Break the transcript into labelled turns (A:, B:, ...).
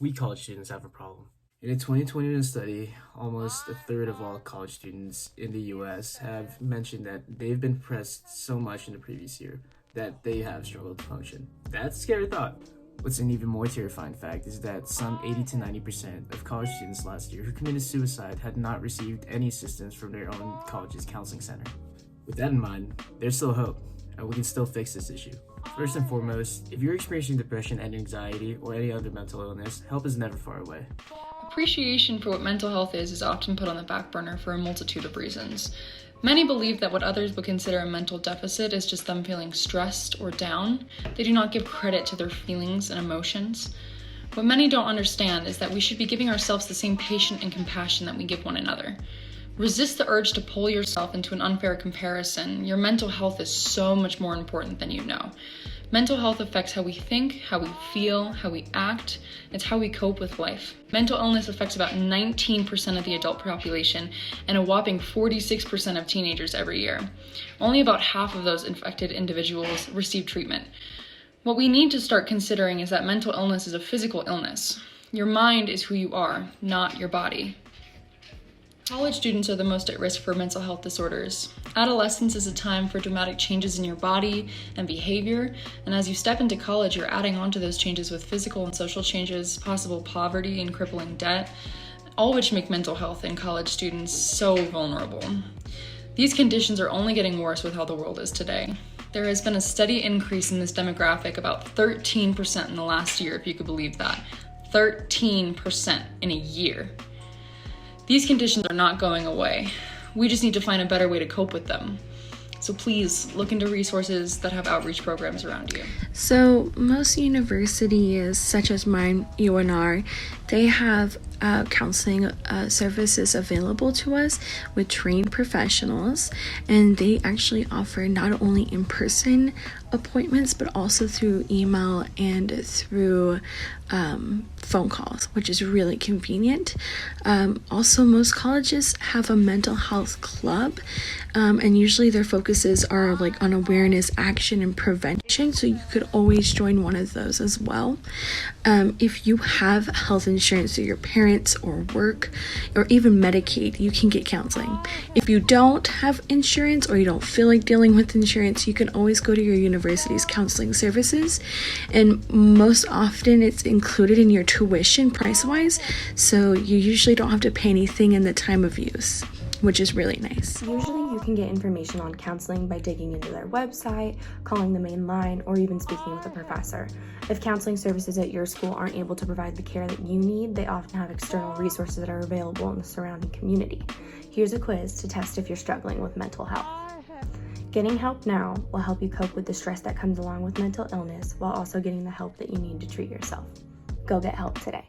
A: we college students have a problem. In a 2021 study, almost a third of all college students in the US have mentioned that they've been pressed so much in the previous year that they have struggled to function. That's a scary thought. What's an even more terrifying fact is that some 80 to 90% of college students last year who committed suicide had not received any assistance from their own college's counseling center. With that in mind, there's still hope, and we can still fix this issue. First and foremost, if you're experiencing depression and anxiety or any other mental illness, help is never far away.
B: Appreciation for what mental health is often put on the back burner for a multitude of reasons. Many believe that what others would consider a mental deficit is just them feeling stressed or down. They do not give credit to their feelings and emotions. What many don't understand is that we should be giving ourselves the same patience and compassion that we give one another. Resist the urge to pull yourself into an unfair comparison. Your mental health is so much more important than you know. Mental health affects how we think, how we feel, how we act. It's how we cope with life. Mental illness affects about 19% of the adult population and a whopping 46% of teenagers every year. Only about half of those infected individuals receive treatment. What we need to start considering is that mental illness is a physical illness. Your mind is who you are, not your body. College students are the most at risk for mental health disorders. Adolescence is a time for dramatic changes in your body and behavior, and as you step into college, you're adding on to those changes with physical and social changes, possible poverty and crippling debt, all which make mental health in college students so vulnerable. These conditions are only getting worse with how the world is today. There has been a steady increase in this demographic, about 13% in the last year, if you could believe that. 13% in a year. These conditions are not going away. We just need to find a better way to cope with them. So please look into resources that have outreach programs around you.
C: So most universities, such as mine, UNR, they have counseling services available to us with trained professionals, and they actually offer not only in-person appointments but also through email and through phone calls, which is really convenient. Also, most colleges have a mental health club, and usually their focuses are like on awareness, action, and prevention, so you could always join one of those as well. If you have health insurance through your parents or work or even Medicaid, you can get counseling. If you don't have insurance or you don't feel like dealing with insurance, you can always go to your university's counseling services, and most often it's included in your tuition price-wise, so you usually don't have to pay anything in the time of use, which is really nice.
D: Usually you can get information on counseling by digging into their website, calling the main line, or even speaking with a professor. If counseling services at your school aren't able to provide the care that you need, they often have external resources that are available in the surrounding community. Here's a quiz to test if you're struggling with mental health. Getting help now will help you cope with the stress that comes along with mental illness while also getting the help that you need to treat yourself. Go get help today.